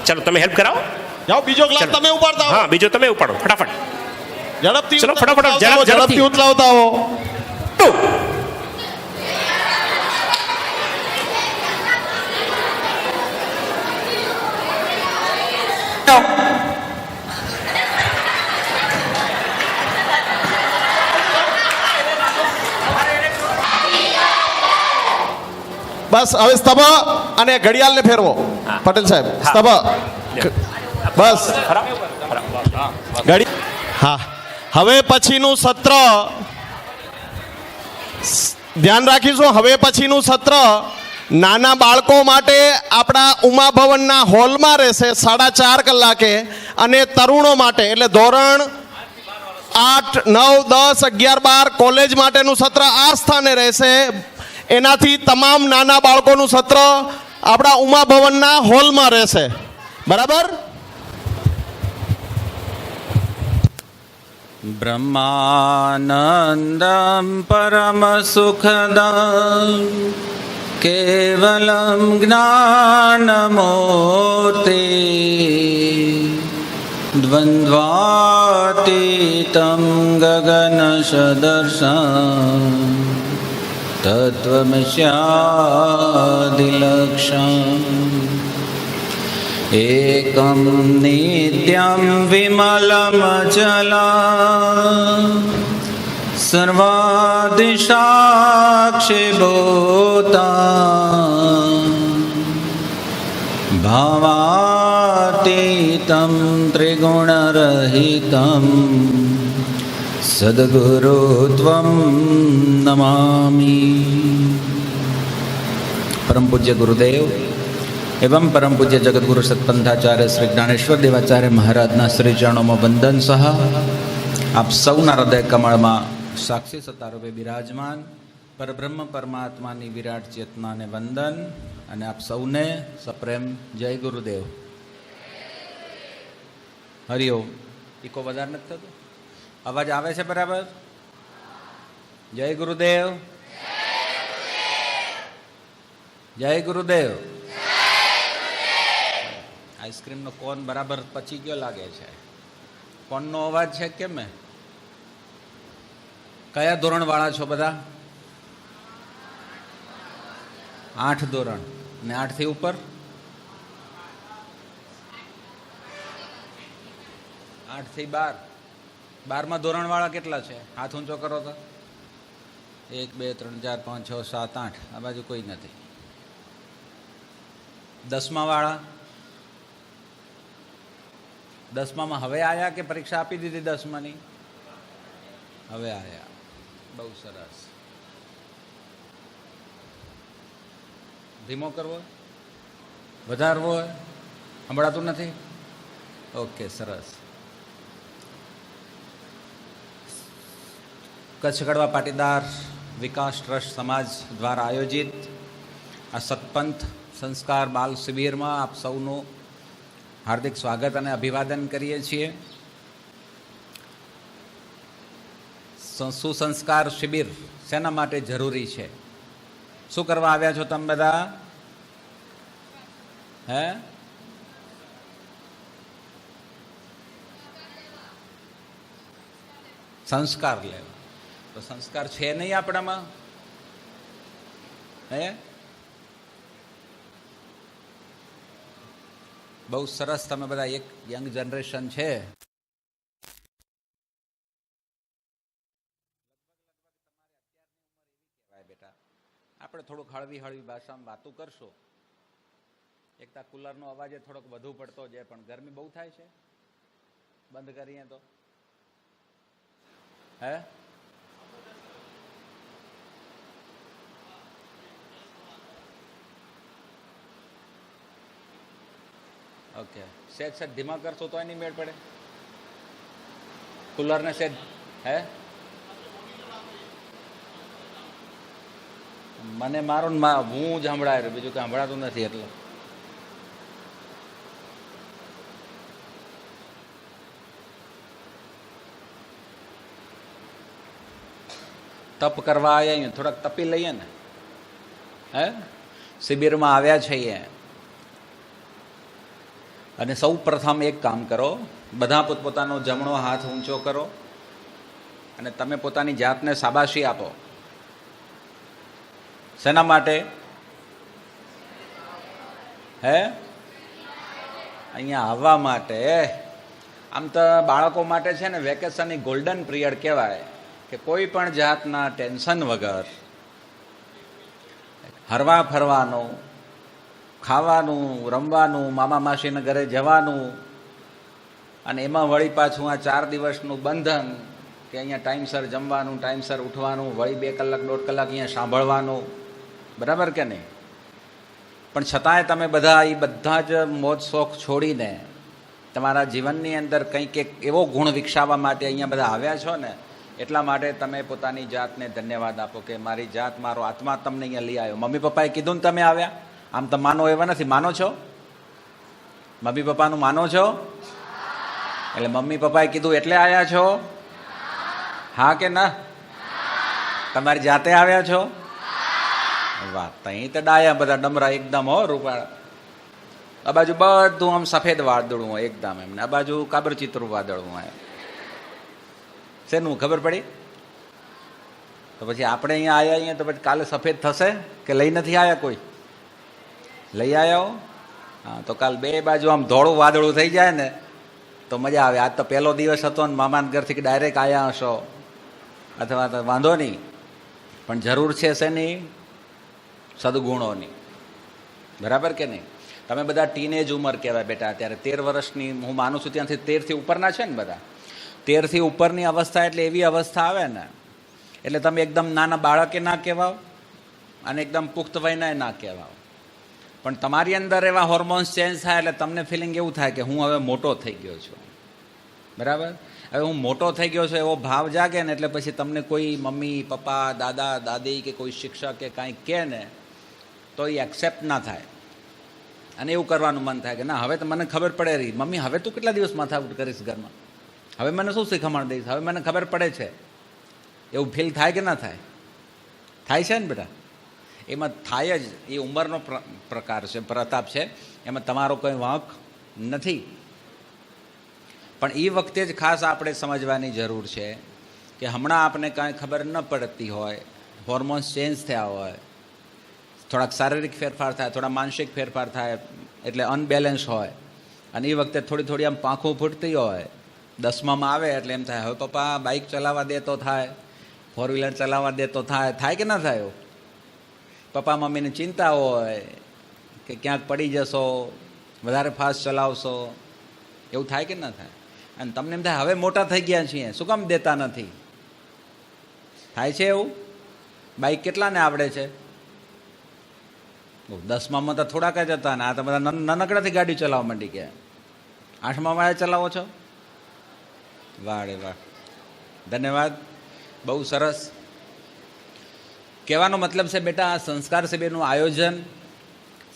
ચલો તમે હેલ્પ કરાવો. જાઓ બીજો ગ્લાસ ચાલો. તમે ઉપાડતા હા બીજો તમે ઉપાડો ફટાફટ. ઝડપથી ચલો, ફટાફટ, ઝડપથી. ઝડપથી ઉથલાવતા હો. બસ હવે સ્તભ અને ઘડિયાળને ફેરવો. હા. પટેલ સાહેબ હા. સ્તભ બસ બરાબર. ઘડી. હા હવે પછીનું સત્ર ધ્યાન રાખીશું. હવે પછીનું સત્ર નાના બાળકો માટે આપણા ઉમા ભવનના હોલમાં રહેશે 4:30 કલાકે, અને તરુણો માટે એટલે ધોરણ 8, 9, 10, 11, 12 કોલેજ માટેનું સત્ર આ સ્થાને રહેશે. એનાથી તમામ નાના બાળકોનું સત્ર આપણા ઉમા ભવનના હોલમાં રહેશે. બરાબર. ब्रह्मानन्दं परमसुखदं केवलं ज्ञानमूर्ति द्वन्द्वातीतं गगनसदृशं तत्त्वमस्यादिलक्ष्यम् एकं नित्यं विमलमचलं सर्वादिसाक्षिभूतं भावातीतं त्रिगुणरहितं सद्गुरुत्वं नमामि. परम पूज्य गुरुदेव एवं परम पूज्य जगतगुरु सत्पंथाचार्य श्री ज्ञानेश्वर देवाचार्य महाराजना श्री चरणों में वंदन सह आप सौना हृदय कमल में साक्षी सतारूपे विराजमान परब्रह्म परमात्मा की विराट चेतना ने वंदन અને આપ સૌને સપ્રેમ જય ગુરુદેવ. હરિઓમ. ઇકો વધારે નથી થતું? અવાજ આવે છે બરાબર? જય ગુરુદેવ. જય ગુરુદેવ. આઈસ્ક્રીમનો કોન બરાબર પચી ગયો લાગે છે. કોનનો અવાજ છે કેમ? કયા ધોરણવાળા છો બધા? 8 ધોરણ ને 8 થી ઉપર? 8 થી 12. 12મા ધોરણવાળા કેટલા છે? હાથ ઊંચો કરો તો. 1, 2, 3, 4, 5, 6, 7, 8. આ બાજુ કોઈ નથી. 10મા વાળા? 10મામાં હવે આયા કે પરીક્ષા આપી દીધી 10માની? હવે આયા. બહુ સરસ. ધીમો કરવો? વધારવો? સંભળાતું નથી? ઓકે, સરસ. કચ્છ કડવા પાટીદાર વિકાસ ટ્રસ્ટ સમાજ દ્વારા આયોજિત આ સતપંથ સંસ્કાર બાલ શિબિરમાં આપ સૌનું હાર્દિક સ્વાગત અને અભિવાદન કરીએ છીએ. સુસંસ્કાર શિબિર શેના માટે જરૂરી છે? શું કરવા આવ્યા છો તમે બધા? હે? સંસ્કાર લેવા. તો સંસ્કાર છે નહીં આપણામાં? હે? બહુ સરસ. તમે બધા એક યંગ જનરેશન છે. બેટા આપણે થોડુંક હળવી હળવી ભાષામાં વાતો કરશો. એક તો કુલરનો અવાજ થોડોક વધુ પડતો જાય, પણ ગરમી બહુ થાય છે. બંધ કરીએ તો હે? ઓકે, સેજ સેજ ધીમા કરશો તો નહીં મેળ પડે. કુલરને સેજ હે મને મારો ને હું જ સંભળાય રહ્યું, બીજું કંઈ સંભળાતું નથી. એટલે તપ કરવા આવ્યા, થોડાક તપી લઈએ ને. હે શિબિરમાં આવ્યા છીએ અને સૌ પ્રથમ એક કામ કરો, બધા પોતપોતાનો જમણો હાથ ઊંચો કરો અને તમે પોતાની જાતને શાબાશી આપો. શેના માટે? હે? અહીંયા આવવા માટે. આમ તો બાળકો માટે છે ને વેકેશનની ગોલ્ડન પિરિયડ કહેવાય કે કોઈ પણ જાતના ટેન્શન વગર હરવા ફરવાનું, ખાવાનું, રમવાનું, મામા માસીના ઘરે જવાનું, અને એમાં વળી પાછું આ 4 દિવસનું બંધન કે અહીંયા ટાઈમસર જમવાનું, ટાઈમસર ઉઠવાનું, વળી 2 કલાક 1.5 કલાક અહીંયા સાંભળવાનું. બરાબર કે નહીં? પણ છતાંય તમે બધા જ મોજ શોખ છોડીને તમારા જીવનની અંદર કંઈક એક એવો ગુણ વિકસાવવા માટે અહીંયા બધા આવ્યા છો ને, એટલા માટે તમે પોતાની જાતને ધન્યવાદ આપો કે મારી જાત, મારો આત્મા તમને અહીંયા લઈ આવ્યો. મમ્મી પપ્પાએ કીધું ને તમે આવ્યા. આમ તો માનો એવા નથી. માનો છો? મમ્મી પપ્પાનું માનો છો? એટલે મમ્મી પપ્પાએ કીધું એટલે આવ્યા છો? હા કે ના? તમારી જાતે આવ્યા છો? વાહ, તહીં તો ડાયા બધા ડમરા એકદમ હો, રૂપાળા. આ બાજુ બધું આમ સફેદ વાદળું હોય એકદમ એમને, આ બાજુ કાબરચિત્રું વાદળું હોય. શેનું ખબર પડી? તો પછી આપણે અહીંયા આવ્યા અહીંયા તો પછી કાલે સફેદ થશે કે લઈ નથી આવ્યા? કોઈ લઈ આવ્યા હો? હા, તો કાલ બે બાજુ આમ ધોળું વાદળું થઈ જાય ને તો મજા આવે. આજ તો પહેલો દિવસ હતો ને મામાના ઘરથી ડાયરેક્ટ આવ્યા હશો, અથવા તો વાંધો નહીં, પણ જરૂર છે શેની? સદગુણોની. બરાબર કે નહીં? તમે બધા ટીનેજ ઉંમર કહેવાય બેટા. અત્યારે 13 વર્ષની હું માનું છું, ત્યાંથી 13થી ઉપરના છે ને બધા. 13થી ઉપરની અવસ્થા એટલે એવી અવસ્થા આવે ને, એટલે તમે એકદમ નાના બાળકે ના કહેવાઓ અને એકદમ પુખ્ત વયના ના કહેવાઓ, પણ તમારી અંદર એવા હોર્મોન્સ ચેન્જ થાય એટલે તમને ફિલિંગ એવું થાય કે હું હવે મોટો થઈ ગયો છું. બરાબર? હવે હું મોટો થઈ ગયો છું એવો ભાવ જાગે ને એટલે પછી તમને કોઈ મમ્મી પપ્પા, દાદા દાદી કે કોઈ શિક્ષક કે કાંઈ કહે ને તો એ એક્સેપ્ટ ના થાય, અને એવું કરવાનું મન થાય કે ના હવે તો મને ખબર પડે રહી, મમ્મી હવે તું કેટલા દિવસ માથાકૂટ કરીશ ઘરમાં, હવે મને શું શીખવાડ દઈશ, હવે મને ખબર પડે છે. એવું ફીલ થાય કે ના થાય? થાય છે ને બેટા? એમાં થાય જ. એ ઉંમરનો પ્રકાર છે, પ્રતાપ છે, એમાં તમારો કંઈ વાંક નથી. પણ એ વખતે જ ખાસ આપણે સમજવાની જરૂર છે કે હમણાં આપણે કાંઈ ખબર ન પડતી હોય, હોર્મોન્સ ચેન્જ થયા હોય, થોડાક શારીરિક ફેરફાર થાય, થોડા માનસિક ફેરફાર થાય, એટલે અનબેલેન્સ હોય, અને એ વખતે થોડી આમ પાંખું ફૂટતી હોય. 10મામાં આવે એટલે એમ થાય હવે પપ્પા બાઇક ચલાવવા દે તો થાય, 4 વ્હીલર ચલાવવા દે તો થાય. થાય કે ના થાય? પપ્પા મમ્મીને ચિંતા હોય કે ક્યાંક પડી જશો, વધારે ફાસ્ટ ચલાવશો, એવું થાય કે ના થાય? અને તમને એમ થાય હવે મોટા થઈ ગયા છીએ, શું કામ દેતા નથી? થાય છે એવું? બાઇક કેટલાને આવડે છે? 10મામાં તો થોડાક જ હતા ને આ તો બધા નાનકડાથી ગાડી ચલાવવા માંડી ગયા. 8મામાં ચલાવો છો? વાહ રે વાહ, ધન્યવાદ, બહુ સરસ. કહેવાનો મતલબ છે બેટા, આ સંસ્કાર શિબિરનું આયોજન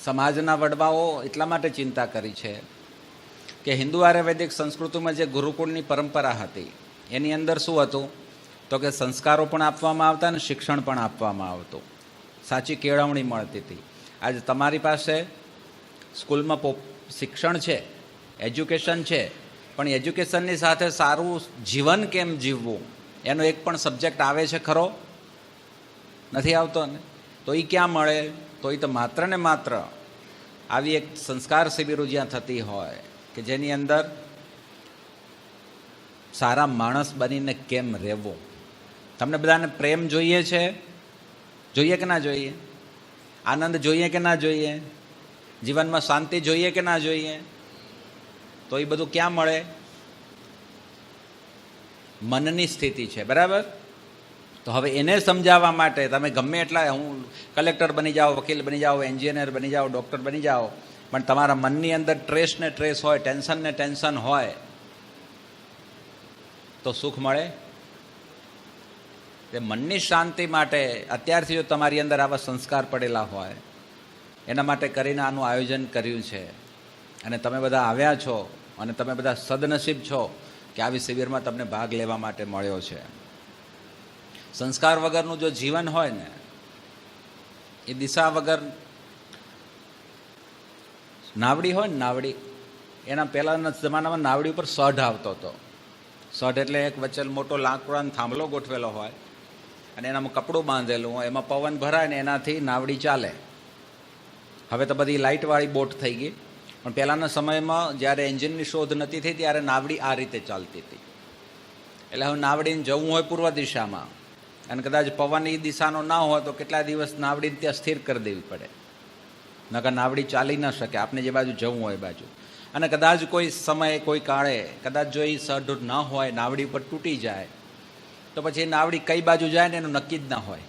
સમાજના વડવાઓ એટલા માટે ચિંતા કરી છે કે હિન્દુ આયુર્વેદિક સંસ્કૃતિમાં જે ગુરુકુળની પરંપરા હતી એની અંદર શું હતું તો કે સંસ્કારો પણ આપવામાં આવતા અને શિક્ષણ પણ આપવામાં આવતું, સાચી કેળવણી મળતી હતી. આજે તમારી પાસે સ્કૂલમાં શિક્ષણ છે, એજ્યુકેશન છે, પણ એજ્યુકેશનની સાથે સારું જીવન કેમ જીવવું એનો એક પણ સબ્જેક્ટ આવે છે ખરો? નથી આવતો ને. તો એ ક્યાં મળે? તો એ તો માત્ર ને માત્ર આવી એક સંસ્કાર શિબિરો જ્યાં થતી હોય કે જેની અંદર સારા માણસ બનીને કેમ રહેવું. તમને બધાને પ્રેમ જોઈએ છે? જોઈએ કે ના જોઈએ? આનંદ જોઈએ કે ના જોઈએ? જીવનમાં શાંતિ જોઈએ કે ના જોઈએ? તો એ બધું ક્યાં મળે? મનની સ્થિતિ છે. બરાબર? તો હવે એને સમજાવવા માટે તમે ગમે એટલા, હું કલેક્ટર બની જાઓ, વકીલ બની જાઓ, એન્જિનિયર બની જાઓ, ડૉક્ટર બની જાઓ, પણ તમારા મનની અંદર ટ્રેસ ને ટ્રેસ હોય, ટેન્શન ને ટેન્શન હોય તો સુખ મળે? તે મનની શાંતિ માટે અત્યારથી જો તમારી અંદર આવા સંસ્કાર પડેલા હોય એના માટે કરીને આનું આયોજન કર્યું છે. અને તમે બધા આવ્યા છો અને તમે બધા સદનસીબ છો કે આવી શિબિરમાં તમને ભાગ લેવા માટે મળ્યો છે. સંસ્કાર વગરનું જો જીવન હોય ને એ દિશા વગર નાવડી હોય ને, નાવડી એના પહેલાંના જમાનામાં નાવડી ઉપર સઢ આવતો હતો. સઢ એટલે એક વચ્ચે મોટો લાકડાનો થાંભલો ગોઠવેલો હોય અને એનામાં કપડું બાંધેલું હોય, એમાં પવન ભરાય ને એનાથી નાવડી ચાલે. હવે તો બધી લાઇટવાળી બોટ થઈ ગઈ, પણ પહેલાંના સમયમાં જ્યારે એન્જિનની શોધ નથી થઈ ત્યારે નાવડી આ રીતે ચાલતી હતી. એટલે હવે નાવડીને જવું હોય પૂર્વ દિશામાં અને કદાચ પવન એ દિશાનો ના હોય તો કેટલા દિવસ નાવડીને ત્યાં સ્થિર કરી દેવી પડે, નકર નાવડી ચાલી ન શકે આપણે જે બાજુ જવું હોય એ બાજુ. અને કદાચ કોઈ સમયે કોઈ કાળે કદાચ જો એ સઢ ના હોય, નાવડી પર તૂટી જાય તો પછી એ નાવડી કઈ બાજુ જાય ને એનું નક્કી જ ના હોય.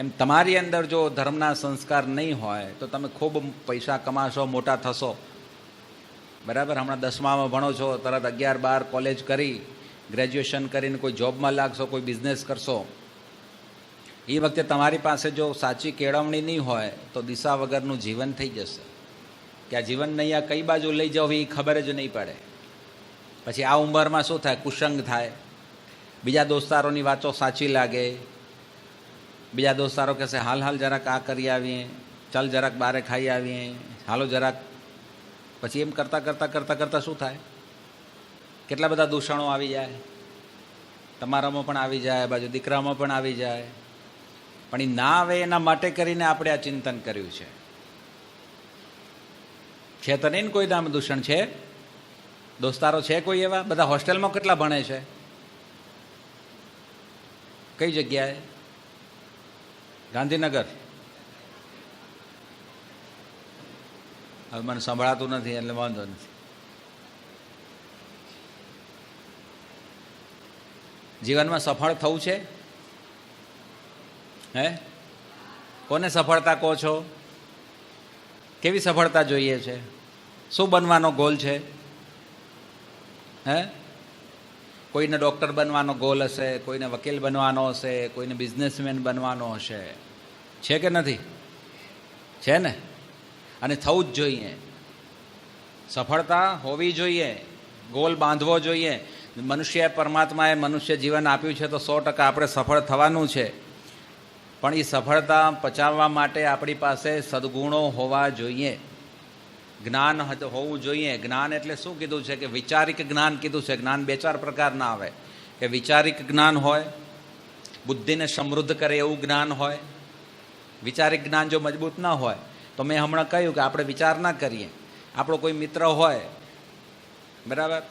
એમ તમારી અંદર જો ધર્મના સંસ્કાર નહીં હોય તો તમે ખૂબ પૈસા કમાશો, મોટા થશો, બરાબર. હમણાં 10મામાં ભણો છો, તરત 11-12 કોલેજ કરી, ગ્રેજ્યુએશન કરીને કોઈ જોબમાં લાગશો, કોઈ બિઝનેસ કરશો. એ વખતે તમારી પાસે જો સાચી કેળવણી નહીં હોય તો દિશા વગરનું જીવન થઈ જશે, કે આ જીવનને અહીંયા કઈ બાજુ લઈ જવું એ ખબર જ નહીં પડે. પછી આ ઉંમરમાં શું થાય, કુસંગ થાય, બીજા દોસ્તારોની વાતો સાચી લાગે, બીજા દોસ્તારો કહેશે હાલ જરાક આ કરી આવીએ, ચાલ જરાક બારે ખાઈ આવીએ, હાલો જરાક. પછી એમ કરતાં કરતાં કરતાં કરતાં શું થાય, કેટલા બધા દૂષણો આવી જાય, તમારામાં પણ આવી જાય, બાજુ દીકરામાં પણ આવી જાય. પણ એ ના આવે એના માટે કરીને આપણે આ ચિંતન કર્યું છે તો નહીં ને કોઈ નામ દૂષણ છે? દોસ્તારો છે કોઈ એવા? બધા હોસ્ટેલમાં કેટલા ભણે છે? કઈ જગ્યાએ? ગાંધીનગર. હવે મને સંભળાતું નથી એટલે વાંધો નથી. જીવનમાં સફળ થવું છે? હે, કોને સફળતા કહો છો? કેવી સફળતા જોઈએ છે? શું બનવાનો ગોલ છે? હે, કોઈને ડૉક્ટર બનવાનો ગોલ હશે, કોઈને વકીલ બનવાનો હશે, કોઈને બિઝનેસમેન બનવાનો હશે. છે કે નથી? છે ને? અને થવું જ જોઈએ. સફળતા હોવી જોઈએ, ગોલ બાંધવો જોઈએ. પરમાત્માએ મનુષ્ય જીવન આપ્યું છે તો 100% આપણે સફળ થવાનું છે. પણ એ સફળતા પચાવવા માટે આપણી પાસે સદગુણો હોવા જોઈએ, જ્ઞાન હોવું જોઈએ. જ્ઞાન એટલે શું કીધું છે કે વિચારિક જ્ઞાન કીધું છે. જ્ઞાન 2-4 પ્રકારના આવે, કે વિચારિક જ્ઞાન હોય, બુદ્ધિને સમૃદ્ધ કરે એવું જ્ઞાન હોય. વિચારિક જ્ઞાન જો મજબૂત ના હોય તો મેં હમણાં કહ્યું કે આપણે વિચાર ના કરીએ. આપણો કોઈ મિત્ર હોય, બરાબર,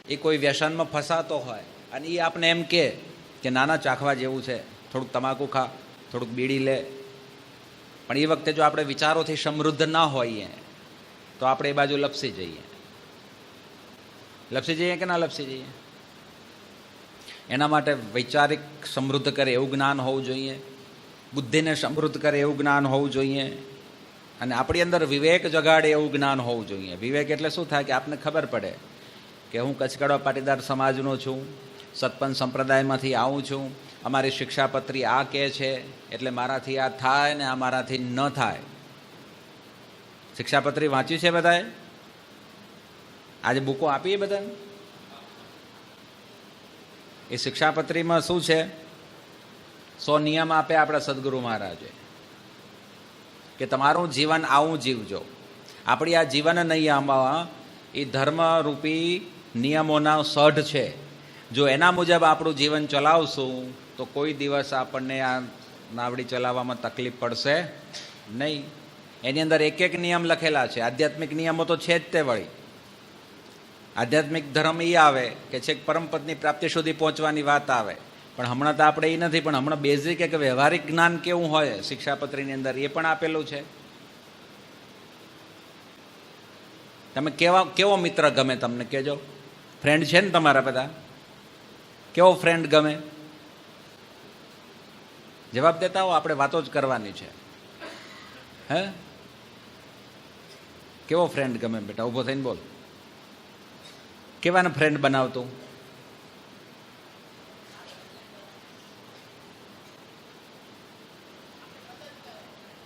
એ કોઈ વ્યસનમાં ફસાતો હોય અને એ આપણે એમ કે નાના ચાખવા જેવું છે, થોડુંક તમાકુ ખા, થોડુંક બીડી લે. પણ એ વખતે જો આપણે વિચારોથી સમૃદ્ધ ના હોઈએ તો આપણે એ બાજુ લપસી જઈએ. લપસી જઈએ કે ના લપસી જઈએ? એના માટે વૈચારિક સમૃદ્ધ કરે એવું જ્ઞાન હોવું જોઈએ, બુદ્ધિને સમૃદ્ધ કરે એવું જ્ઞાન હોવું જોઈએ, અને આપણી અંદર વિવેક જગાડે એવું જ્ઞાન હોવું જોઈએ. વિવેક એટલે શું થાય કે આપને ખબર પડે કે હું કચકડવા પાટીદાર સમાજનો છું, સતપંથ સંપ્રદાયમાંથી આવું છું, અમારી શિક્ષાપત્રી આ કહે છે એટલે મારાથી આ થાય ને આ મારાથી ન થાય. શિક્ષાપત્રી વાંચી છે બધાએ? આજે બુકો આપીએ બધાને? એ શિક્ષાપત્રીમાં શું છે? 100 નિયમ આપે આપણા સદગુરુ મહારાજે કે તમારું જીવન આવું જીવજો. આપણી આ જીવન નૈયામાં એ ધર્મરૂપી નિયમોના સઢ છે. જો એના મુજબ આપણું જીવન ચલાવશું તો કોઈ દિવસ આપણને આ નાવડી ચલાવવામાં તકલીફ પડશે નહીં. એની અંદર એક નિયમ લખેલા છે. આધ્યાત્મિક નિયમો તો છે જ તે વળી. આધ્યાત્મિક ધર્મ એ આવે કે છેક પરમપદની પ્રાપ્તિ સુધી પહોંચવાની વાત આવે. પણ હમણાં તો આપણે એ નથી, પણ હમણાં બેઝિક એક વ્યવહારિક જ્ઞાન કેવું હોય શિક્ષાપત્રીની અંદર એ પણ આપેલું છે. તમે કેવો મિત્ર ગમે તમને કહેજો? ફ્રેન્ડ છે ને તમારા બધા? કેવો ફ્રેન્ડ ગમે? જવાબ દેતા હો, આપણે વાતો જ કરવાની છે. હે, કેવો ફ્રેન્ડ ગમે બેટા? ઊભો થઈને બોલ. કેવાને ફ્રેન્ડ બનાવતું?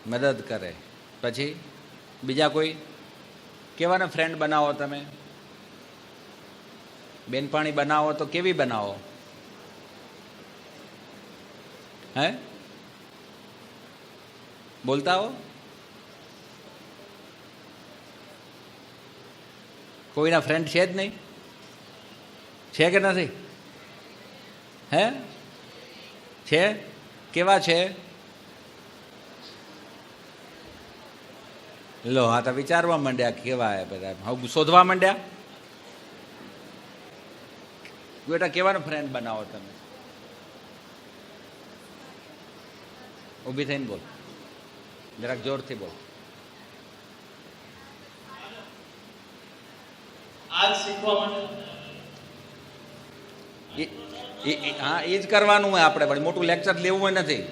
મદદ કરે. પછી બીજા કોઈ કેવાને ફ્રેન્ડ બનાવો તમે? બેનપાણી બનાવો તો કેવી બનાવો? હે, બોલતા હો. કોઈના ફ્રેન્ડ છે જ નહીં? છે કે નથી? હે છે? કેવા છે? લો હા તો વિચારવા માંડ્યા કેવા હે બધા, હવે શોધવા માંડ્યા. બેટા કેવાનો ફ્રેન્ડ બનાવો તમે? ઊભી થઈને બોલ, જરાક જોરથી બોલ. આજ શીખવા માટે હા એ જ કરવાનું હોય આપણે, પણ મોટું લેક્ચર લેવું હોય નથી.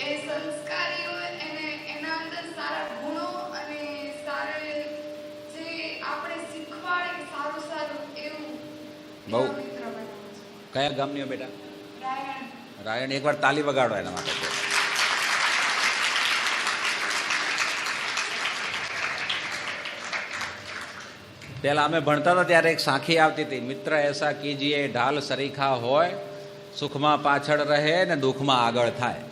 એ સંસ્કારી હોય અને એના અંદર સારા ગુણો અને સારા જે આપણે શીખવાડે સારું સારું એવું બહુ. એવા મિત્ર બનાવવા છે. કયા ગામની હો બેટા? રાયણ રાયણ. એકવાર તાલી વગાડો એના માટે. પહેલા અમે ભણતા હતા ત્યારે એક સાખી આવતી હતી, મિત્ર એસા કીજીએ ઢાલ સરીખા હોય, સુખમાં પાછળ રહે ને દુઃખમાં આગળ થાય.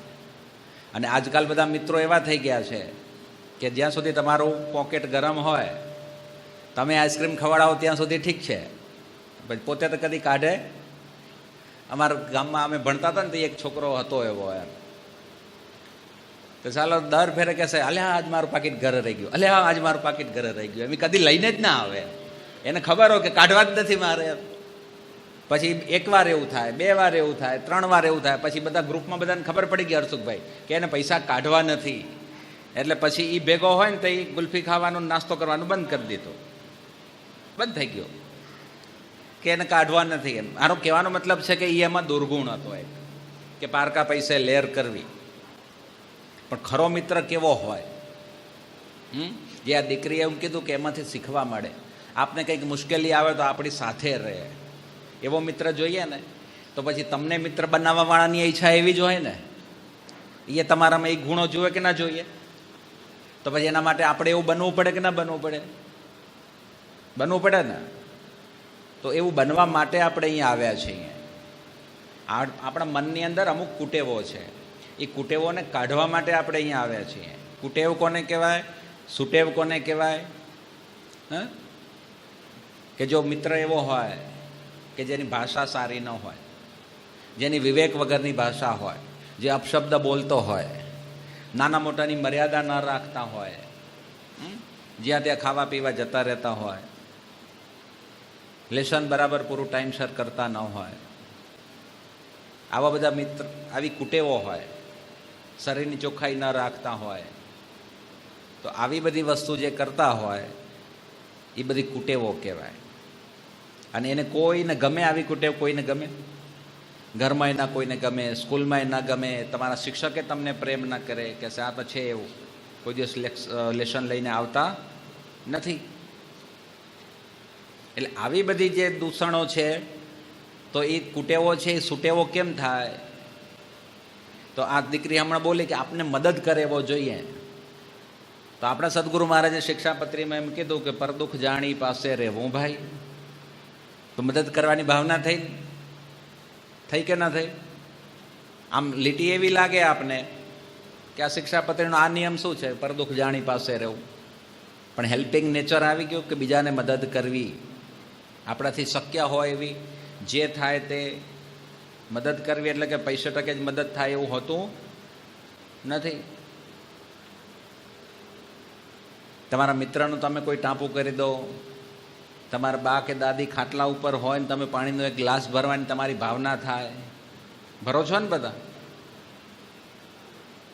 અને આજકાલ બધા મિત્રો એવા થઈ ગયા છે કે જ્યાં સુધી તમારું પોકેટ ગરમ હોય, તમે આઈસ્ક્રીમ ખવડાવો ત્યાં સુધી ઠીક છે, પછી પોતે તો કદી કાઢે. અમારા ગામમાં અમે ભણતા હતા ને તો એક છોકરો હતો એવો એમ, તો ચાલો દર ફેરે કહેશે અલ્યા આજ મારું પાકીટ ઘરે રહી ગયું, અલ્યા આજ મારું પાકીટ ઘરે રહી ગયું. એમ કદી લઈને જ ના આવે, એને ખબર હોય કે કાઢવા જ નથી મારે. પછી એક વાર એવું થાય, બે વાર એવું થાય, 3 વાર એવું થાય, પછી બધા ગ્રુપમાં બધાને ખબર પડી ગઈ હર્ષુખભાઈ કે એને પૈસા કાઢવા નથી. એટલે પછી એ ભેગો હોય ને તો એ ગુલ્ફી ખાવાનું નાસ્તો કરવાનું બંધ કરી દીધું, બંધ થઈ ગયો કે એને કાઢવા નથી. એમ મારો કહેવાનો મતલબ છે કે એ એમાં દુર્ગુણ હતો એક, કે પારકા પૈસે લેર કરવી. પણ ખરો મિત્ર કેવો હોય? જે આ દીકરીએ એમ કીધું કે એમાંથી શીખવા મળે, આપને કંઈક મુશ્કેલી આવે તો આપણી સાથે રહે, એવો મિત્ર જોઈએ ને. તો પછી તમને મિત્ર બનાવવા વાળાની ઈચ્છા એવી જ હોય ને, એ તમારામાં એ ગુણો જોઈએ કે ના જોઈએ? તો પછી એના માટે આપણે એવું બનવું પડે કે ના બનવું પડે? બનવું પડે ને. તો એવું બનવા માટે આપણે અહીંયા આવ્યા છીએ. આપણા મનની અંદર અમુક કુટેવો છે, એ કુટેવોને કાઢવા માટે આપણે અહીંયા આવ્યા છીએ. કુટેવ કોને કહેવાય? સુટેવ કોને કહેવાય? હા, કે જો મિત્ર એવો હોય કે જેની ભાષા સારી ન હોય, જેની વિવેક વગરની ભાષા હોય, જે અપશબ્દ બોલતો હોય, નાના મોટાની મર્યાદા ન રાખતા હોય, જ્યાં ત્યાં ખાવા પીવા જતા રહેતા હોય, લેસન બરાબર પૂરું ટાઈમસર કરતા ન હોય, આવા બધા મિત્ર, આવી કુટેવો હોય, શરીરની ચોખ્ખાઈ ન રાખતા હોય, તો આવી બધી વસ્તુ જે કરતા હોય એ બધી કુટેવો કહેવાય. અને એને કોઈને ગમે આવી કુટેવ? કોઈને ગમે? ઘરમાં એના કોઈને ગમે, સ્કૂલમાં એ ના ગમે, તમારા શિક્ષકે તમને પ્રેમ ના કરે કે આ તો છે એવું, કોઈ દિવસ લેસન લઈને આવતા નથી. એટલે આવી બધી જે દૂષણો છે, તો એ કુટેવો છે એ સુટેવો કેમ થાય? તો આ દીકરી હમણાં બોલી કે આપને મદદ કરે એવો જોઈએ. તો આપણા સદગુરુ મહારાજે શિક્ષાપત્રીમાં એમ કીધું કે પર દુઃખ જાણી પાસે રહેવું ભાઈ. તો મદદ કરવાની ભાવના થઈ કે ના થઈ? આમ લીટી એવી લાગે આપને કે આ શિક્ષાપત્રીનો આ નિયમ શું છે, પર દુઃખ જાણી પાસે રહેવું. પણ હેલ્પિંગ નેચર આવી ગયું કે બીજાને મદદ કરવી, આપણાથી શક્ય હોય એવી જે થાય તે મદદ કરવી. એટલે કે 65% જ મદદ થાય એવું હોતું નથી. તમારા મિત્રનું તમે કોઈ ટાંપું કરી દો, તમારા બા કે દાદી ખાટલા ઉપર હોય ને તમે પાણીનો એક ગ્લાસ ભરવાની તમારી ભાવના થાય, ભરો છો ને બધા?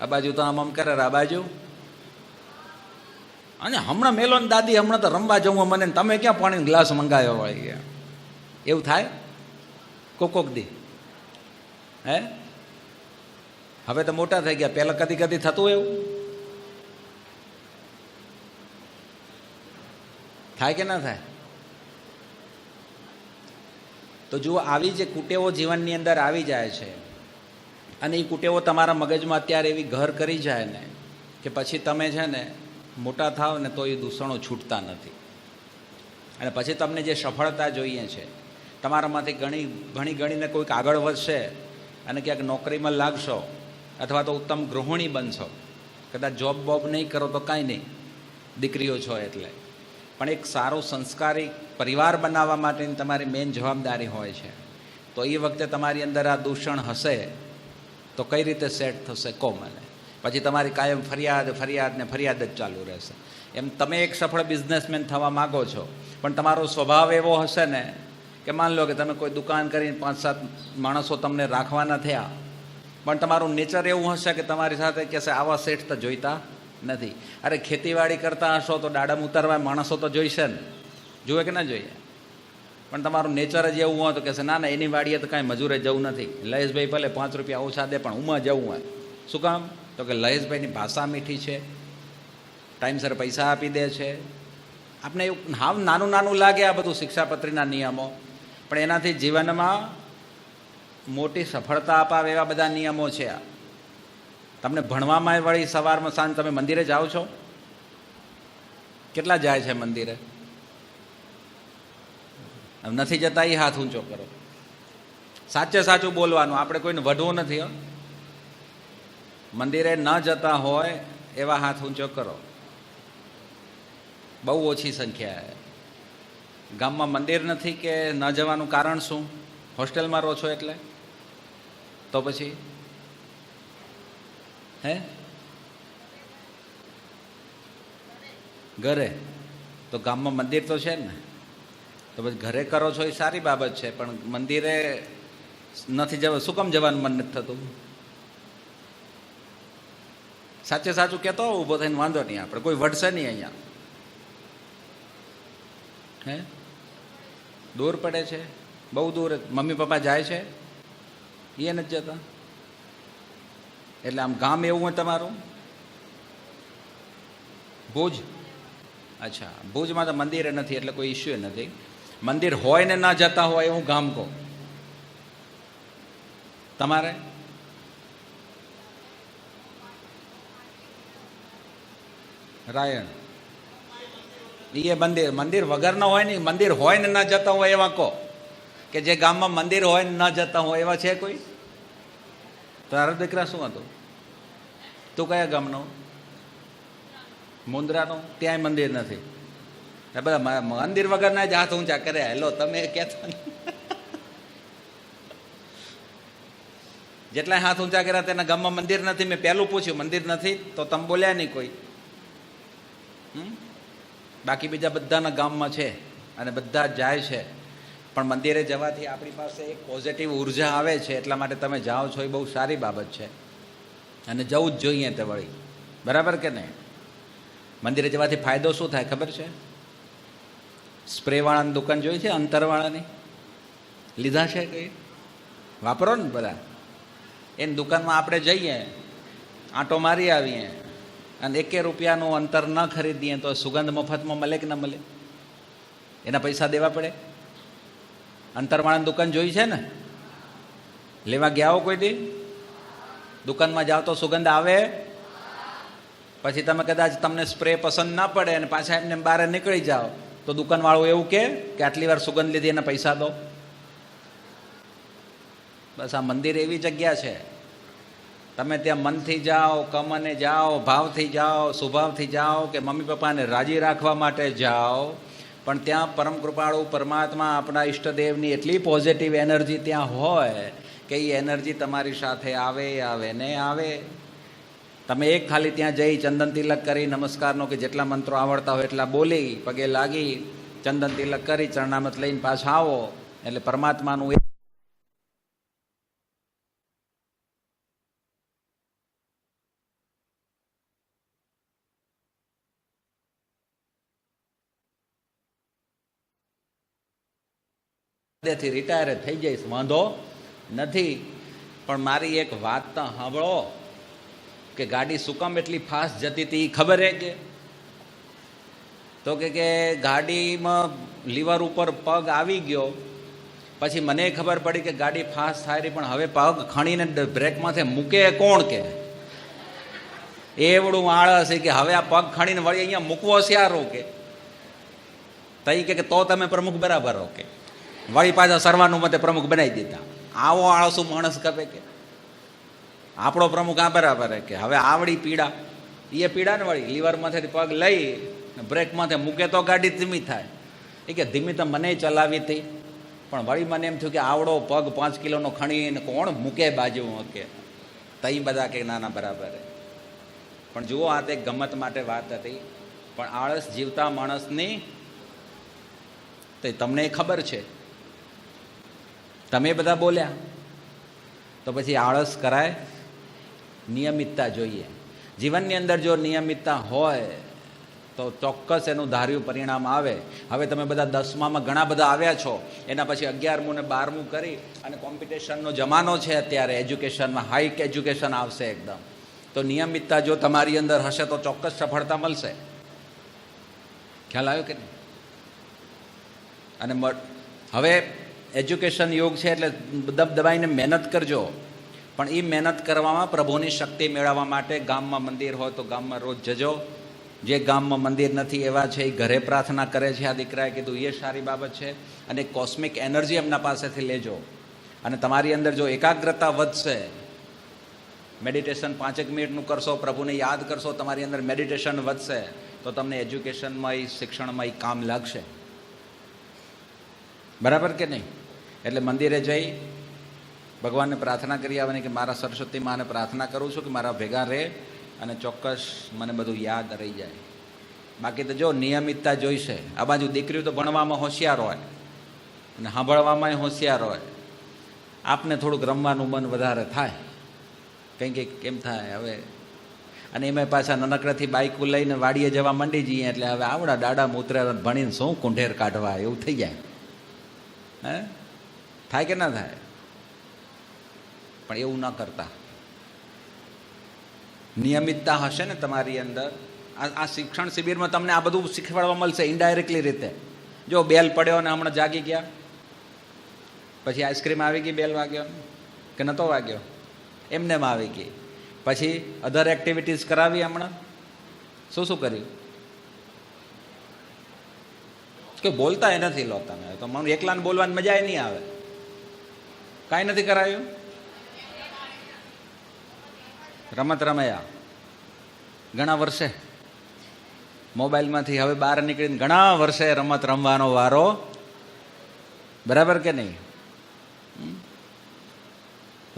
આ બાજુ તો આમ કરે, આ બાજુ અને હમણાં મેલો ને દાદી હમણાં તો રમવા જવું મને, તમે ક્યાં પાણીનો ગ્લાસ મંગાવ્યો વળી ગયા? એવું થાય કોક દી? હે, હવે તો મોટા થઈ ગયા, પહેલાં કદી કદી થતું એવું? થાય કે ના થાય? તો જુઓ, આવી જે કુટેવો જીવનની અંદર આવી જાય છે, અને એ કુટેવો તમારા મગજમાં અત્યારે એવી ઘર કરી જાય ને કે પછી તમે છે ને મોટા થાવ ને તો એ દૂષણો છૂટતા નથી. અને પછી તમને જે સફળતા જોઈએ છે, તમારામાંથી ઘણી ગણીને કોઈક આગળ વધશે અને ક્યાંક નોકરીમાં લાગશો, અથવા તો ઉત્તમ ગૃહિણી બનશો. કદાચ જોબ બોબ નહીં કરો તો કાંઈ નહીં, દીકરીઓ છો એટલે. પણ એક સારું સંસ્કારી પરિવાર બનાવવા માટેની તમારી મેઇન જવાબદારી હોય છે. તો એ વખતે તમારી અંદર આ દૂષણ હશે તો કઈ રીતે સેટ થશે કહો મને. પછી તમારી કાયમ ફરિયાદ જ ચાલુ રહેશે. એમ તમે એક સફળ બિઝનેસમેન થવા માગો છો, પણ તમારો સ્વભાવ એવો હશે ને કે માન લો કે તમે કોઈ દુકાન કરીને 5-7 માણસો તમને રાખવાના થયા, પણ તમારું નેચર એવું હશે કે તમારી સાથે કહેશે આવા સેટ તો જોઈતા નથી. અરે ખેતીવાડી કરતા હશો તો દાડમ ઉતારવા માણસો તો જોઈશે ને, જુએ કે ના જોઈએ? પણ તમારું નેચર જ એવું હોય તો કહેશે ના ના એની વાડીએ તો કાંઈ મજૂરે જવું નથી, લયેશભાઈ ભલે 5 રૂપિયા ઓછા દે પણ ઉમાં જવું હોય. શું કામ? તો કે લયેશભાઈની ભાષા મીઠી છે, ટાઈમસર પૈસા આપી દે છે. આપણે એવું હાવ નાનું નાનું લાગે આ બધું શિક્ષાપત્રીના નિયમો, પણ એનાથી જીવનમાં મોટી સફળતા અપાવે એવા બધા નિયમો છે. આ તમને ભણવામાં વળી સવારમાં સાંજ તમે મંદિરે જાઓ છો? કેટલા જાય છે મંદિરે? નથી જતા એ હાથ ઊંચો કરો. સાચે સાચું બોલવાનું, આપણે કોઈને વઢવું નથી. મંદિરે ન જતા હોય એવા હાથ ઊંચો કરો. બહુ ઓછી સંખ્યા. ગામમાં મંદિર નથી કે ન જવાનું કારણ શું? હોસ્ટેલમાં રહો છો એટલે? તો પછી હે ઘરે? તો ગામમાં મંદિર તો છે ને, તો પછી ઘરે કરો છો એ સારી બાબત છે, પણ મંદિરે નથી જવા. શું કામ જવાનું મન નથી થતું? સાચે સાચું કહેતો ઊભો થઈને વાંધો નહીં, આપણે કોઈ વઢશે નહીં અહીંયા. હે દૂર પડે છે, બહુ દૂર. મમ્મી પપ્પા જાય છે એ નથી જતા? એટલે આમ ગામ એવું હોય તમારું? ભુજ? અચ્છા, ભુજમાં તો મંદિરે નથી એટલે કોઈ ઇસ્યુ નથી. મંદિર હોય ને ના જતા હોય એવું ગામ કહો. તમારે રાયણ એ મંદિર વગર ન હોય ને, મંદિર હોય ને ના જતા હોય એવા કહો. કે જે ગામમાં મંદિર હોય ને ના જતા હોય એવા છે કોઈ? તારા દીકરા શું હતું? તું કયા ગામનો? મુંદ્રાનો? ત્યાંય મંદિર નથી. બધા મંદિર વગરના જ હાથ ઊંચા કરે. હેલો તમે કહેતા જેટલા હાથ ઊંચા કર્યા તેના ગામમાં મંદિર નથી. મેં પહેલું પૂછ્યું મંદિર નથી તો તમે બોલ્યા નહીં કોઈ. બાકી બીજા બધાના ગામમાં છે અને બધા જાય છે, પણ મંદિરે જવાથી આપણી પાસે એક પોઝિટિવ ઉર્જા આવે છે. એટલા માટે તમે જાઓ છો એ બહુ સારી બાબત છે અને જવું જ જોઈએ તે વળી. બરાબર કે નહીં? મંદિરે જવાથી ફાયદો શું થાય ખબર છે? સ્પ્રેવાળાની દુકાન જોઈ છે? અંતરવાળાની લીધા છે કંઈ? વાપરો ને બધા. એની દુકાનમાં આપણે જઈએ, આંટો મારી આવીએ અને 1 રૂપિયાનું અંતર ન ખરીદીએ તો સુગંધ મફતમાં મળે કે ન મળે? એના પૈસા દેવા પડે? અંતરવાળાની દુકાન જોઈ છે ને? લેવા ગયા હો કોઈ દી? દુકાનમાં જાઓ તો સુગંધ આવે? પછી તમે કદાચ તમને સ્પ્રે પસંદ ના પડે અને પાછા એમને બહાર નીકળી જાઓ તો દુકાનવાળો એવું કે આટલી વાર સુગંધ લીધી એના પૈસા દો. બસ આ મંદિર એવી જગ્યા છે, તમે ત્યાં મનથી જાઓ, કમને જાઓ, ભાવથી જાઓ, સ્વભાવથી જાઓ કે મમ્મી પપ્પાને રાજી રાખવા માટે જાઓ, પણ ત્યાં પરમ કૃપાળુ પરમાત્મા આપણા ઈષ્ટદેવની એટલી પોઝિટિવ એનર્જી ત્યાં હોય કે એ એનર્જી તમારી સાથે આવે ને આવે. તમે એક ખાલી ત્યાં જઈ ચંદન તિલક કરી નમસ્કારનો કે જેટલા મંત્રો આવડતા હોય એટલા બોલી પગે લાગી ચંદન તિલક કરી ચરણામત લઈને પાછા આવો એટલે પરમાત્માનું થી રિટાયર થઈ જઈશ, વાંધો નથી. પણ મારી એક વાત તો સાંભળો કે ગાડી શું કામ એટલી ફાસ્ટ જતી હતી ખબર હે કે? તો કે ગાડીમાં લીવર ઉપર પગ આવી ગયો, પછી મને ખબર પડી કે ગાડી ફાસ્ટ થાય રહી, પણ હવે પગ ખણીને બ્રેકમાંથી મૂકે કોણ? કે એવડું આળસ કે હવે આ પગ ખણીને વળી અહીંયા મૂકવો સારું કે તઈ કે તો તમે પ્રમુખ બરાબર હો કે વળી પાછા સર્વાનું મતે પ્રમુખ બનાવી દીધા. આવો આળસુ માણસ કપે કે આપણો પ્રમુખ આ બરાબર કે હવે આવડી પીડા એ પીડા ને વળી લીવરમાંથી પગ લઈ બ્રેકમાંથી મૂકે તો ગાડી ધીમી થાય. એ કે ધીમી તો મને ચલાવી હતી, પણ વળી મને એમ થયું કે આવડો પગ 5 કિલોનો ખણીને કોણ મૂકે બાજુ મૂકે. તઈ બધા કે નાના બરાબર. પણ જુઓ, આ તે ગમત માટે વાત હતી, પણ આળસ જીવતા માણસની તો તમને ખબર છે. તમે બધા બોલ્યા તો પછી આળસ કરાય? નિયમિતતા જોઈએ. જીવનની અંદર જો નિયમિતતા હોય તો ચોક્કસ એનું ધાર્યું પરિણામ આવે. હવે તમે બધા 10મામાં ઘણા બધા આવ્યા છો, એના પછી 11મું ને 12મું કરી અને કોમ્પિટિશનનો જમાનો છે અત્યારે. એજ્યુકેશનમાં હાઈ એજ્યુકેશન આવશે એકદમ. તો નિયમિતતા જો તમારી અંદર હશે તો ચોક્કસ સફળતા મળશે. ખ્યાલ આવ્યો કે નહીં? અને હવે એજ્યુકેશન યોગ છે એટલે દબાઈને મહેનત કરજો, પણ એ મહેનત કરવામાં પ્રભુની શક્તિ મેળવવા માટે ગામમાં મંદિર હોય તો ગામમાં રોજ જજો. જે ગામમાં મંદિર નથી એવા છે એ ઘરે પ્રાર્થના કરે છે. આ દીકરાએ કીધું એ સારી બાબત છે. અને કોસ્મિક એનર્જી એમના પાસેથી લેજો. અને તમારી અંદર જો એકાગ્રતા વધશે, મેડિટેશન 5 મિનિટનું કરશો, પ્રભુને યાદ કરશો, તમારી અંદર મેડિટેશન વધશે તો તમને એજ્યુકેશનમાં શિક્ષણમાં એ કામ લાગશે. બરાબર કે નહીં? એટલે મંદિરે જઈ ભગવાનને પ્રાર્થના કરી આવવાની કે મારા સરસ્વતી માને પ્રાર્થના કરું છું કે મારા ભેગા રહે અને ચોક્કસ મને બધું યાદ રહી જાય. બાકી તો જો નિયમિતતા જોઈશે. આ બાજુ દીકરીઓ તો ભણવામાં હોશિયાર હોય અને સાંભળવામાં હોશિયાર હોય. આપને થોડુંક રમવાનું મન વધારે થાય, કંઈ કંઈક કેમ થાય હવે. અને એમાં પાછા નાનકડાથી બાઇક લઈને વાડીએ જવા માંડી જઈએ એટલે હવે આવડા દાડા મૂત્રે ભણીને શું કુંઢેર કાઢવા એવું થઈ જાય. હે, થાય કે ના થાય? પણ એવું ન કરતા. નિયમિતતા હશે ને તમારી અંદર. આ શિક્ષણ શિબિરમાં તમને આ બધું શીખવાડવા મળશે ઇનડાયરેક્ટલી રીતે. જો બેલ પડ્યો ને હમણાં જાગી ગયા, પછી આઈસ્ક્રીમ આવી ગઈ, બેલ વાગ્યો કે નહોતો વાગ્યો, એમને એમ આવી ગઈ. પછી અધર એક્ટિવિટીઝ કરાવી હમણાં. શું શું કર્યું? કે બોલતા એ નથી લો તમે તો. મને એકલાને બોલવાની મજા નહીં આવે. કાંઈ નથી કરાયું. રમત રમ્યા ઘણા વર્ષે, મોબાઈલમાંથી હવે બહાર નીકળીને ઘણા વર્ષે રમત રમવાનો વારો. બરાબર કે નહીં?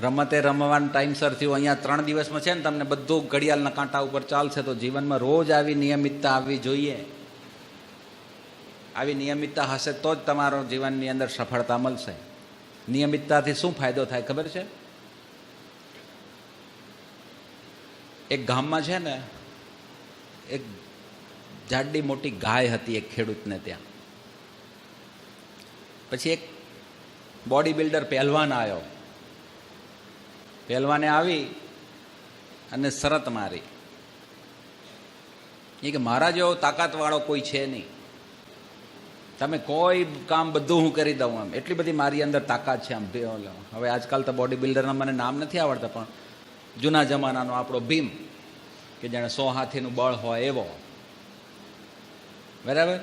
રમતે રમવાનું ટાઈમસર થયું. અહીંયા 3 દિવસમાં છે ને તમને બધું ઘડિયાળના કાંટા ઉપર ચાલશે. તો જીવનમાં રોજ આવી નિયમિતતા આવવી જોઈએ. આવી નિયમિતતા હશે તો જ તમારો જીવનની અંદર સફળતા મળશે. નિયમિતતાથી શું ફાયદો થાય ખબર છે? એક ગામમાં છે ને એક જાડી મોટી ગાય હતી એક ખેડૂતને ત્યાં. પછી એક બોડી બિલ્ડર પહેલવાન આવ્યો. પહેલવાને આવી અને શરત મારી એ કે મારા જેવો તાકાતવાળો કોઈ છે નહીં, તમે કોઈ કામ બધું હું કરી દઉં. આમ એટલી બધી મારી અંદર તાકાત છે. આમ હવે આજકાલ તો બોડી બિલ્ડરના મને નામ નથી આવડતા, પણ જૂના જમાનાનો આપણો ભીમ કે જાણે 100 હાથીનું બળ હોય એવો. બરાબર?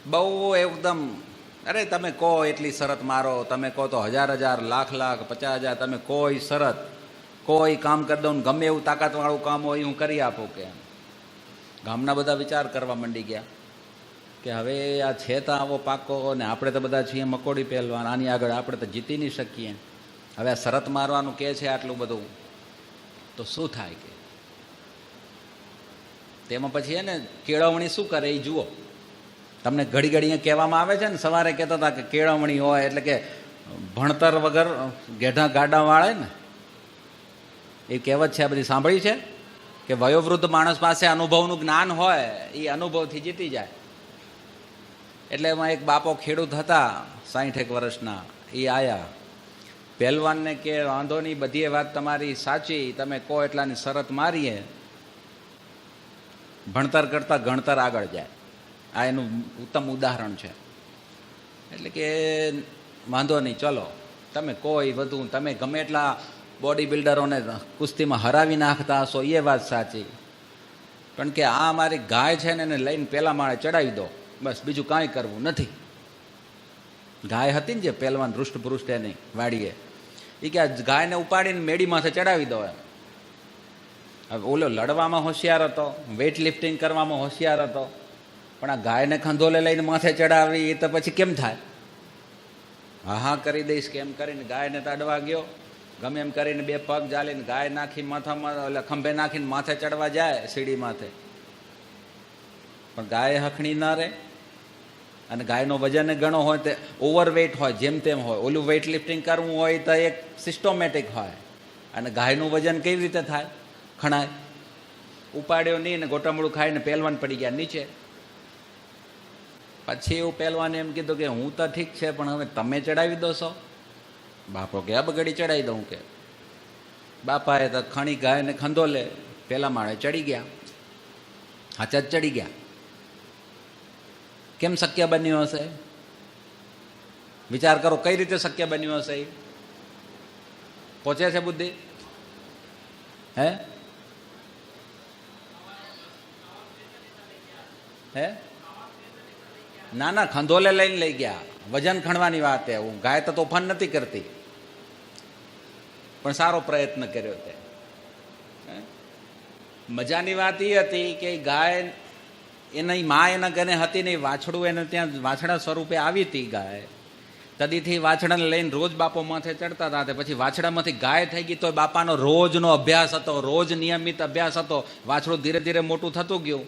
બહુ એકદમ, અરે તમે કહો એટલી શરત મારો, તમે કહો તો 1000 લાખ 50,000, તમે કોઈ શરત કોઈ કામ કરી દઉં, ગમે એવું તાકાતવાળું કામ હોય હું કરી આપું. કે ગામના બધા વિચાર કરવા માંડી ગયા કે હવે આ છે તો આવો પાકો ને આપણે તો બધા છીએ મકોડી પહેલવાન, આની આગળ આપણે તો જીતી નહીં શકીએ. હવે આ શરત મારવાનું કહે છે આટલું બધું, તો શું થાય? કે તેમાં પછી એને કેળવણી શું કરે એ જુઓ. તમને ઘડી ઘડી કહેવામાં આવે છે ને, સવારે કહેતા હતા કે કેળવણી હોય એટલે કે ભણતર વગર ગેઢા ગાડા વાળે ને, એ કહેવત છે. આ બધી સાંભળી છે કે વયોવૃદ્ધ માણસ પાસે અનુભવનું જ્ઞાન હોય, એ અનુભવથી જીતી જાય. એટલે એમાં એક બાપો ખેડૂત હતા 60 વર્ષના. એ આયા પહેલવાનને કે વાંધો નહીં, બધી વાત તમારી સાચી, તમે કહો એટલાની શરત મારીએ, ભણતર કરતાં ગણતર આગળ જાય. આ એનું ઉત્તમ ઉદાહરણ છે. એટલે કે વાંધો નહીં, ચલો તમે કહો એ બધું, તમે ગમે એટલા બોડી બિલ્ડરોને કુસ્તીમાં હરાવી નાખતા હશો એ વાત સાચી, પણ કે આ મારી ગાય છે ને એને લઈને પહેલા માળે ચડાવી દો, બસ બીજું કાંઈ કરવું નથી. ગાય હતી ને જે પહેલવાન હૃષ્ટપૃષ્ટ એની વાડીએ, એ કે ગાયને ઉપાડીને મેડી માથે ચડાવી દો એમ. હવે ઓલો લડવામાં હોશિયાર હતો, વેઇટ લિફ્ટિંગ કરવામાં હોશિયાર હતો, પણ પણ આ ગાયને ખંધોલે લઈને માથે ચડાવી એ તો પછી કેમ થાય? હા હા કરી દઈશ કે એમ કરીને ગાયને તડવા ગયો, ગમે એમ કરીને બે પગ જાલીને ગાય નાખી માથામાં એટલે ખંભે નાખીને માથે ચડવા જાય સીડી માથે, પણ ગાય હખણી ના રહે. અને ગાયનો વજન ઘણો હોય તે ઓવરવેઇટ હોય, જેમ તેમ હોય. ઓલું વેઇટ લિફ્ટિંગ કરવું હોય તો એક સિસ્ટોમેટિક હોય, અને ગાયનું વજન કેવી રીતે થાય? ખણાય. ઉપાડ્યો નહીં ને ગોટામડું ખાઈને પહેલવાન પડી ગયા નીચે. પછી એવું પહેલવાને એમ કીધું કે હું તો ઠીક છે, પણ હવે તમે ચડાવી દો છો? બાપો કે બગડી ચડાવી દઉં કે. બાપાએ તો ખણી ગાયને ખંધોલે પેલા માળે ચડી ગયા, હાચા જ ચડી ગયા. કેમ શક્ય બન્યું હશે? વિચાર કરો કઈ રીતે શક્ય બન્યું હશે? પહોંચે છે બુદ્ધિ? હે હે ના ના, ખંધોલે લઈને લઈ ગયા. વજન ખણવાની વાત છે. હું ગાય તો તોફાન નથી કરતી, પણ સારો પ્રયત્ન કર્યો તે. મજાની વાત એ હતી કે ગાય એની મા એના ઘરે હતી નહીં, વાછડું એને ત્યાં વાછડા સ્વરૂપે આવી હતી ગાય. તદીથી વાછડાને લઈને રોજ બાપો માથે ચડતા હતા. પછી વાછડામાંથી ગાય થઈ ગઈ તો બાપાનો રોજનો અભ્યાસ હતો, રોજ નિયમિત અભ્યાસ હતો. વાછડું ધીરે ધીરે મોટું થતું ગયું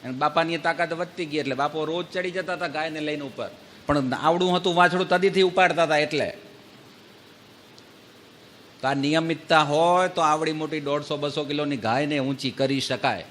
અને બાપાની તાકાત વધતી ગઈ, એટલે બાપો રોજ ચડી જતા હતા ગાયને લઈને ઉપર. પણ આવડું હતું વાછડું, તદીથી ઉપાડતા હતા. એટલે તો આ નિયમિતતા હોય તો આવડી મોટી 150-200 કિલોની ગાયને ઊંચી કરી શકાય.